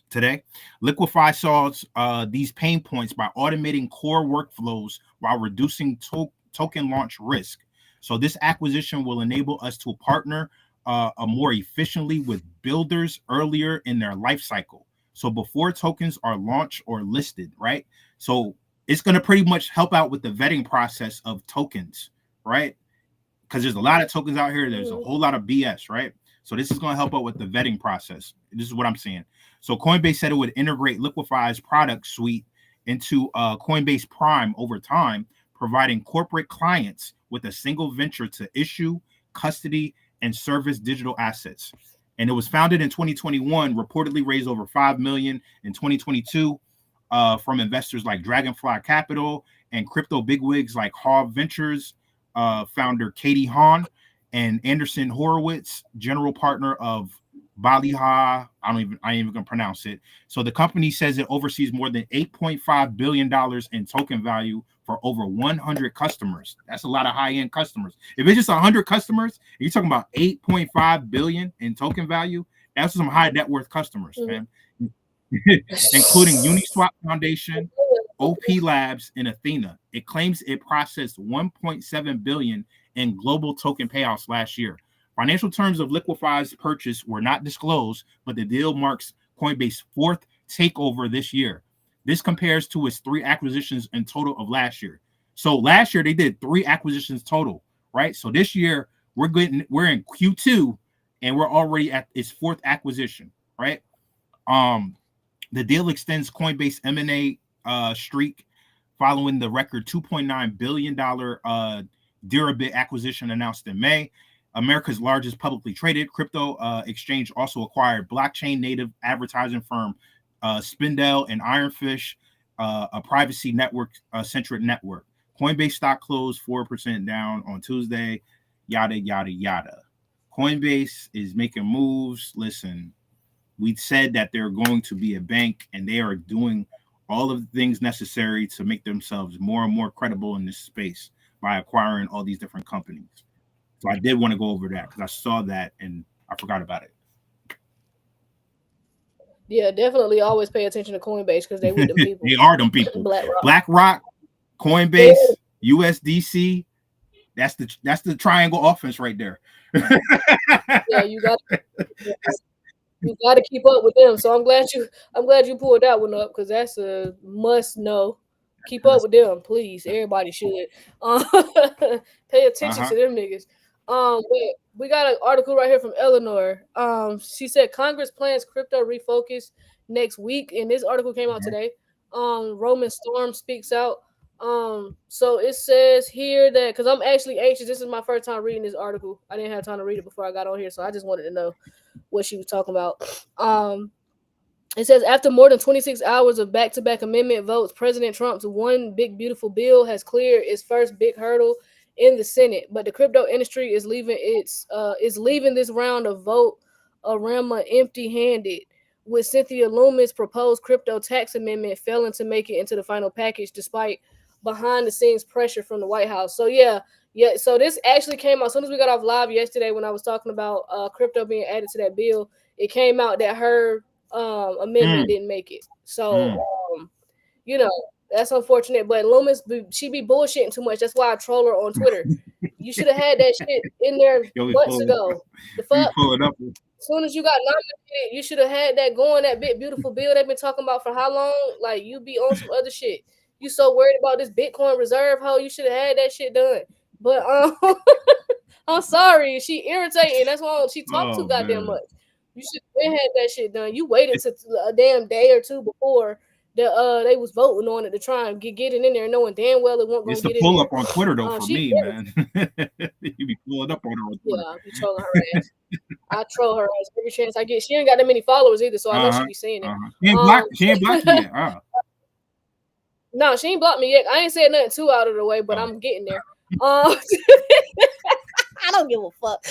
Today, Liquify solves these pain points by automating core workflows while reducing token launch risk. So this acquisition will enable us to partner more efficiently with builders earlier in their life cycle. So before tokens are launched or listed, right? So it's going to pretty much help out with the vetting process of tokens, right? Because there's a lot of tokens out here. There's a whole lot of BS, right? So this is going to help out with the vetting process. This is what I'm saying. So Coinbase said it would integrate Liquify's product suite into Coinbase Prime over time, providing corporate clients with a single venture to issue, custody, and service digital assets. And it was founded in 2021, reportedly raised over $5 million in 2022 from investors like Dragonfly Capital and crypto bigwigs like Hov Ventures founder Katie Hahn and Anderson Horowitz, general partner of Baliha. I ain't even gonna pronounce it. So the company says it oversees more than $8.5 billion in token value for over 100 customers. That's a lot of high-end customers. If it's just 100 customers, you're talking about 8.5 billion in token value. That's some high net worth customers, man. Including Uniswap Foundation, OP Labs, and Athena. It claims it processed 1.7 billion in global token payouts last year. Financial terms of Liquify's purchase were not disclosed, but the deal marks Coinbase's fourth takeover this year. This compares to its 3 acquisitions in total of last year. So last year they did 3 acquisitions total, right? So this year we're in Q2 and we're already at its 4th acquisition, right? The deal extends Coinbase M&A streak following the record $2.9 billion Deribit acquisition announced in May. America's largest publicly traded crypto exchange also acquired blockchain native advertising firm Spindle and Ironfish, a privacy network centric network. Coinbase stock closed 4% down on Tuesday. Yada yada yada. Coinbase is making moves. Listen, we said that they're going to be a bank, and they are doing all of the things necessary to make themselves more and more credible in this space by acquiring all these different companies. So I did want to go over that because I saw that and I forgot about it. Yeah, definitely always pay attention to Coinbase because they with them people. They are them people. BlackRock, Coinbase, USDC. That's the triangle offense right there. Yeah, you got to keep up with them. So I'm glad you pulled that one up because that's a must know. Keep up with them, please. Everybody should. Pay attention to them niggas. We got an article right here from Eleanor. She said Congress plans crypto refocus next week, and this article came out today. Roman Storm speaks out. So it says here that because I'm actually anxious. This is my first time reading this article. I didn't have time to read it before I got on here, so I just wanted to know what she was talking about. It says after more than 26 hours of back-to-back amendment votes, President Trump's one big beautiful bill has cleared its first big hurdle in the Senate, but the crypto industry is leaving this round of vote arama empty-handed, with Cynthia Lummis' proposed crypto tax amendment failing to make it into the final package despite behind the scenes pressure from the White House. So yeah. So this actually came out as soon as we got off live yesterday when I was talking about crypto being added to that bill. It came out that her amendment didn't make it. So you know, that's unfortunate. But Loomis, she be bullshitting too much. That's why I troll her on Twitter. You should have had that shit in there months ago. The fuck. As soon as you got nominated, you should have had that going. That big beautiful bill they've been talking about for how long? Like you be on some other shit. You so worried about this Bitcoin reserve hoe? You should have had that shit done. But I'm sorry, she irritating. That's why she talked too goddamn much. You should have had that shit done. You waited to a damn day or two before they was voting on it to try and get it in there, knowing damn well it won't go get it. It's a pull up on Twitter though for me, man. You be pulling up on her on Twitter. Yeah, I be trolling her ass. I troll her ass every chance I get. She ain't got that many followers either, so I know she be saying it. She ain't blocked me yet. No, she ain't blocked me yet. I ain't said nothing too out of the way, but I'm getting there. I don't give a fuck.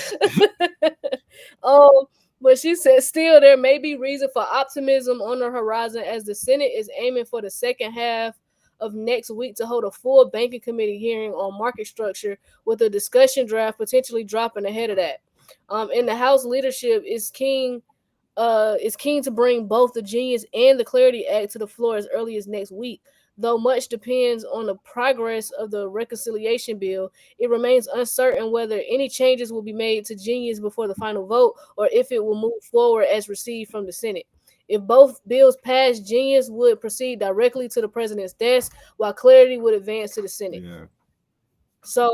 But she said still there may be reason for optimism on the horizon as the Senate is aiming for the second half of next week to hold a full banking committee hearing on market structure with a discussion draft potentially dropping ahead of that. And the House leadership is keen to bring both the Genius and the Clarity Act to the floor as early as next week. Though much depends on the progress of the reconciliation bill, it remains uncertain whether any changes will be made to Genius before the final vote or if it will move forward as received from the Senate. If both bills pass, Genius would proceed directly to the president's desk, while Clarity would advance to the Senate. Yeah. So,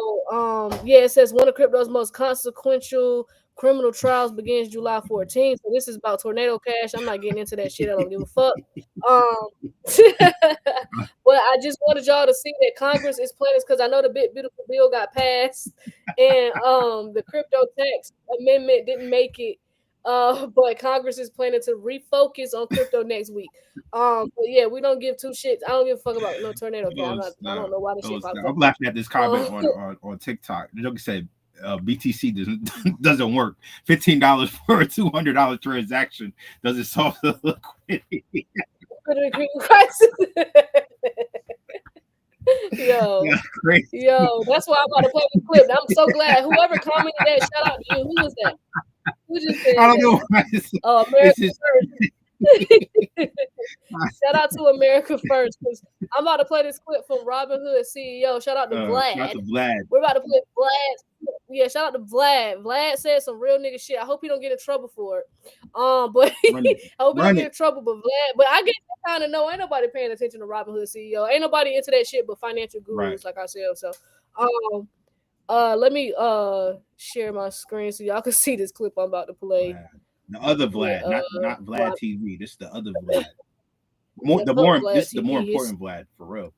it says one of crypto's most consequential criminal trials begins July 14th. So this is about Tornado Cash. I'm not getting into that shit. I don't give a fuck. But I just wanted y'all to see that Congress is planning, because I know the big beautiful bill got passed and the crypto tax amendment didn't make it. But Congress is planning to refocus on crypto next week. But yeah, we don't give two shits. I don't give a fuck about no Tornado Cash. I don't know why this shit popped up. I'm laughing at this comment on TikTok. The joke said BTC doesn't work. $15 for a $200 transaction doesn't solve the liquidity crisis. Yo, that's why I'm about to play this clip. I'm so glad whoever commented that. Shout out to you. Who was that? Who just said I don't know. Oh, America First. Shout out to America First, because I'm about to play this clip from Robinhood CEO. Shout out to Vlad. Shout out to Vlad. We're about to play Vlad. Yeah, shout out to Vlad. Vlad said some real nigga shit. I hope he don't get in trouble for it. But I hope he don't get in trouble. But Vlad, but I get kind of know ain't nobody paying attention to Robinhood CEO. Ain't nobody into that shit but financial gurus like ourselves. So let me share my screen so y'all can see this clip I'm about to play. The other Vlad, not Vlad TV. This is the other Vlad. This is the more important Vlad, for real.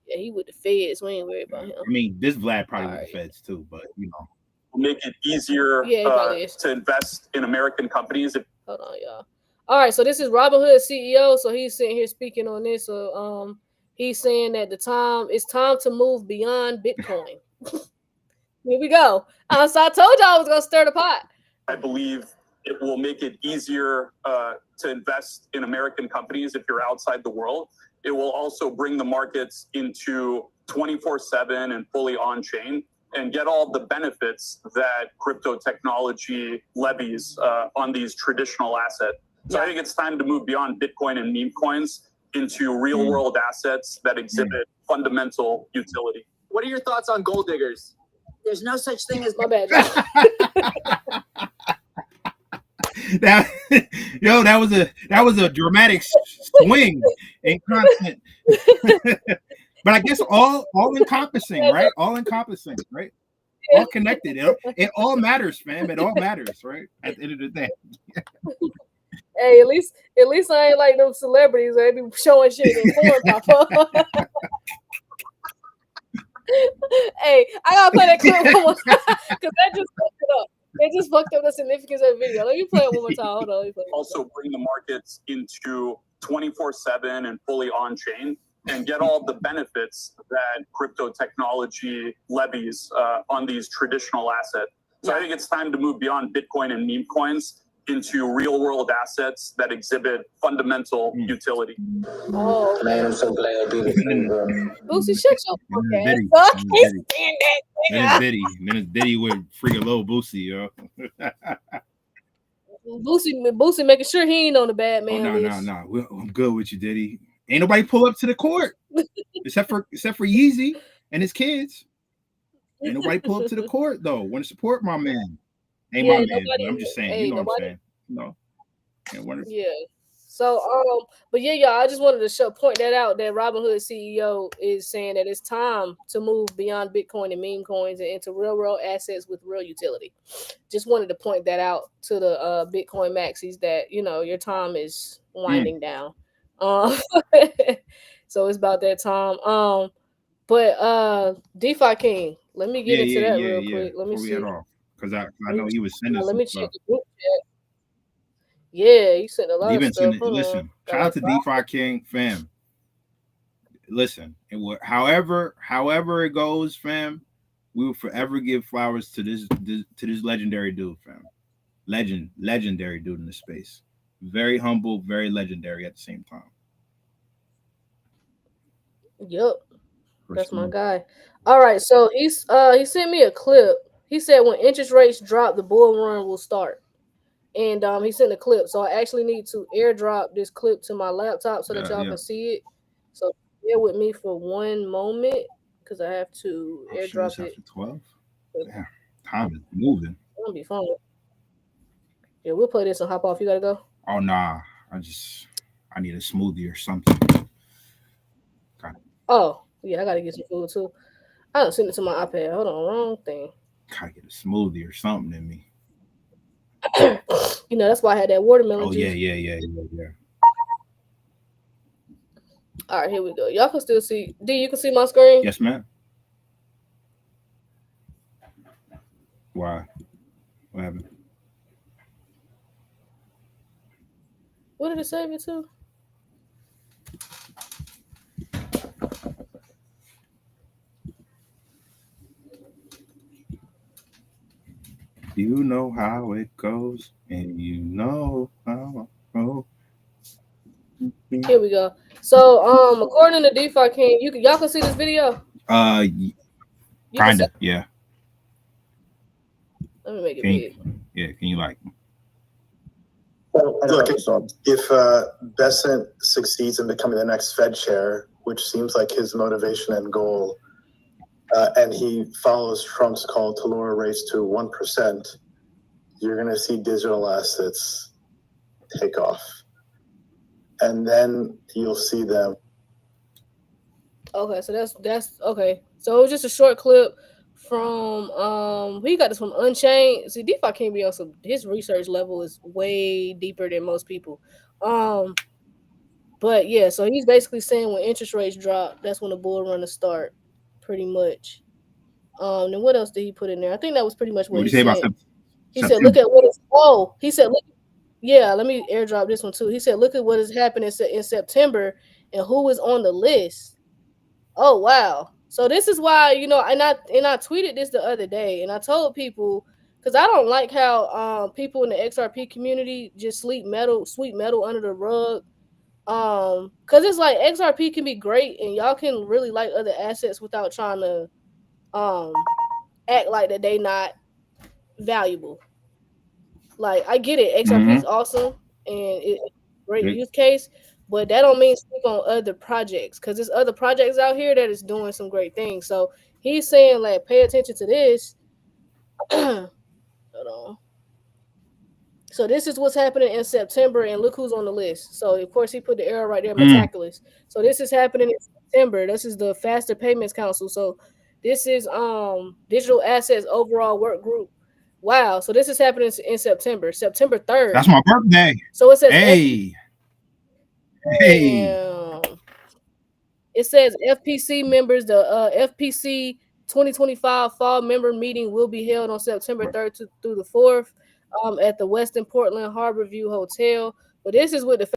Yeah, he with the feds. We ain't worried about him. I mean, this Vlad probably with the feds too, but you know. Make it easier to invest in American companies. Hold on, y'all. All right, so this is Robinhood CEO. So he's sitting here speaking on this. So he's saying that it's time to move beyond Bitcoin. Here we go. So I told y'all I was gonna stir the pot. I believe it will make it easier to invest in American companies if you're outside the world. It will also bring the markets into 24/7 and fully on-chain and get all the benefits that crypto technology levies on these traditional assets. So I think it's time to move beyond Bitcoin and meme coins into real-world assets that exhibit fundamental utility. What are your thoughts on gold diggers? There's no such thing as my bad. That was a dramatic swing in content. But I guess all encompassing, right? All encompassing, right? All connected. It all matters, fam. It all matters, right? At the end of the day. Hey, at least I ain't like them celebrities. They be showing shit in porn pop up. Hey, I gotta play that clip one more time because that just fucked it up. They just fucked up the significance of the video. Let me play it one more time. Hold on. Also bring the markets into 24/7 and fully on-chain and get all the benefits that crypto technology levies on these traditional assets. So I think it's time to move beyond Bitcoin and meme coins into real world assets that exhibit fundamental utility. Oh, Man, I'm so glad I did it. Boosie, shut your fucking ass Diddy. up. I can't stand that Then it's Diddy with freaking little Boosie, yo. Boosie making sure he ain't on the bad man list. No. I'm good with you, Diddy. Ain't nobody pull up to the court except for Yeezy and his kids. Ain't nobody pull up to the court though. Want to support my man? Ain't my man. But I'm just saying. You know what I'm saying? No. Yeah. So but yeah, y'all, I just wanted to point that out that Robinhood CEO is saying that it's time to move beyond Bitcoin and meme coins and into real world assets with real utility. Just wanted to point that out to the Bitcoin maxis that your time is winding down. So it's about that time. But DeFi King, let me get into that real quick. Let me see. Because I know he was sending let me check the group chat. Yeah, he sent a lot of stuff. Listen, shout out to DeFi King, fam. Listen, however it goes, fam, we will forever give flowers to this legendary dude, fam. Legendary dude in the space. Very humble, very legendary at the same time. Yep. That's my guy. All right, so he sent me a clip. He said when interest rates drop, the bull run will start. And he sent a clip. So I actually need to airdrop this clip to my laptop so that y'all can see it. So bear with me for one moment because I have to airdrop it. 12? Damn, time is moving. It's gonna be fun. Yeah, we'll play this and hop off. You gotta go? Oh nah. I need a smoothie or something. Oh, yeah, I gotta get some food too. I don't send it to my iPad. Hold on, wrong thing. Gotta get a smoothie or something in me. That's why I had that watermelon juice. Yeah. All right, here we go. Y'all can still see. D, you can see my screen? Yes, ma'am. Why? What happened? What did it save it to? You know how it goes, and you know how it goes. Here we go. So, according to DeFi King, y'all can see this video. Kinda, yeah. Let me make it big. Yeah, can you like? Look, if Bessent succeeds in becoming the next Fed chair, which seems like his motivation and goal, and he follows Trump's call to lower rates to 1%, you're going to see digital assets take off. And then you'll see them. Okay, so that's okay. So it was just a short clip from we got this from Unchained. See, DeFi can't be also his research level is way deeper than most people. But yeah, so he's basically saying when interest rates drop, that's when the bull run to start, pretty much. Then what else did he put in there? I think that was pretty much what he said. He said, "Look at what is." Oh, he said, "Look." Yeah, let me airdrop this one too. He said, "Look at what is happening in September and who is on the list." Oh wow! So this is why and I tweeted this the other day, and I told people because I don't like how people in the XRP community just sweep metal under the rug. Because it's like XRP can be great, and y'all can really like other assets without trying to act like that they not valuable. Like I get it, XRP is awesome and it's a great use case, but that don't mean speak on other projects because there's other projects out here that is doing some great things. So he's saying like pay attention to this. Hold on. So this is what's happening in September, and look who's on the list. So of course he put the arrow right there, Metaculous. So this is happening in September. This is the Faster Payments Council. So this is Digital Assets Overall Work Group. Wow. So this is happening in September 3rd. That's my birthday. So it says hey. It says FPC members, the FPC 2025 fall member meeting will be held on September 3rd through the 4th at the Westin Portland Harborview Hotel. But this is with the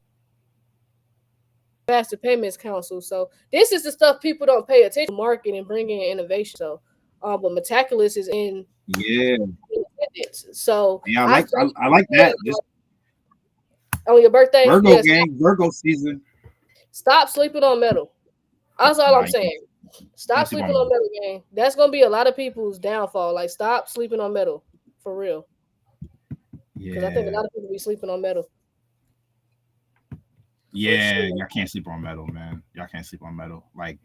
Faster Payments Council. So this is the stuff people don't pay attention to market and bring in innovation. So but Metaculous is in Yeah. So yeah, I like that. On your birthday? Virgo Yes. gang, Virgo season. Stop sleeping on metal. That's all I'm you saying. Stop can't sleep sleeping on on metal, gang. That's gonna be a lot of people's downfall. Like, stop sleeping on metal for real. Because I think a Yeah, lot of people be sleeping on metal. yeah. sure. Y'all can't sleep on metal, man. Y'all can't sleep on metal. Like,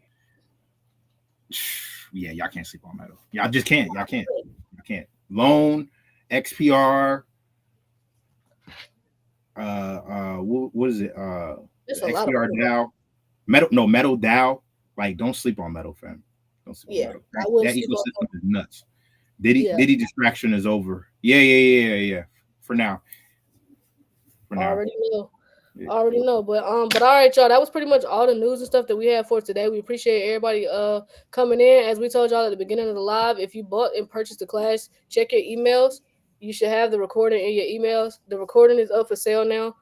yeah, y'all can't sleep on metal. Y'all just can't. Y'all can't. Y'all can't. Loan, XPR. What is it? It's a lot of XPR money. DAO. Metal DAO. Like, don't sleep on metal, fam. Don't sleep Yeah, on metal. I wouldn't That sleep on ecosystem is nuts. Diddy Yeah. distraction is over. Yeah. For now. Already know. Yeah. Already know. But all right, y'all. That was pretty much all the news and stuff that we had for today. We appreciate everybody coming in. As we told y'all at the beginning of the live, if you bought and purchased the class, check your emails. You should have the recording in your emails. The recording is up for sale now.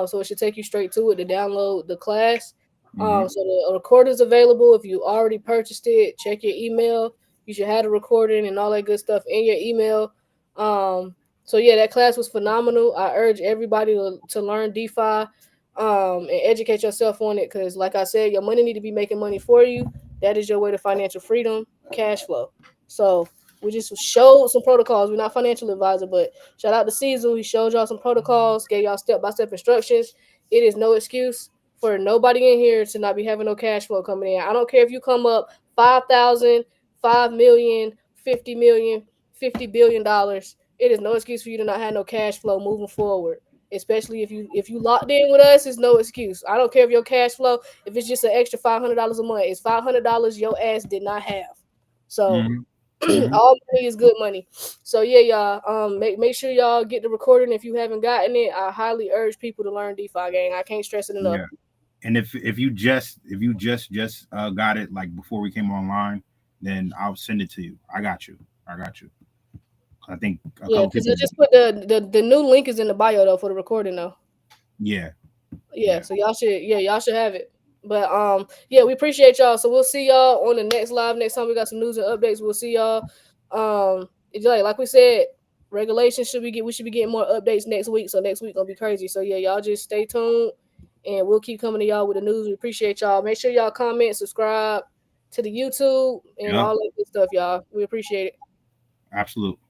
So it should take you straight to it to download the class. Mhm. So the recording is available. If you already purchased it, check your email. You should have the recording and all that good stuff in your email. So yeah, that class was phenomenal. I urge everybody to learn DeFi and educate yourself on it, because like I said, your money need to be making money for you. That is your way to financial freedom, cash flow. So we just showed some protocols. We're not financial advisor, but shout out to Caesar. He showed y'all some protocols, gave y'all step-by-step instructions. It is no excuse for nobody in here to not be having no cash flow coming in. I don't care if you come up 5,000, 5 million, 50 million, $50 billion. It is no excuse for you to not have no cash flow moving forward. Especially if you locked in with us, it's no excuse. I don't care if your cash flow, if it's just an extra $500 a month, it's $500 your ass did not have. So all money is good money. So yeah, y'all. Make sure y'all get the recording if you haven't gotten it. I highly urge people to learn DeFi, gang. I can't stress it enough. Yeah. And if you just got it like before we came online, then I'll send it to you. I got you. I think a Yeah, couple because people. I just put the new link is in the bio though for the recording though. Yeah. So y'all should have it. But yeah, we appreciate y'all. So we'll see y'all on the next live. Next time we got some news and updates. We'll see y'all. It's like we said, regulations we should be getting more updates next week. So next week gonna be crazy. So yeah, y'all just stay tuned and we'll keep coming to y'all with the news. We appreciate y'all. Make sure y'all comment, subscribe to the YouTube and all that good stuff, y'all. We appreciate it. Absolutely.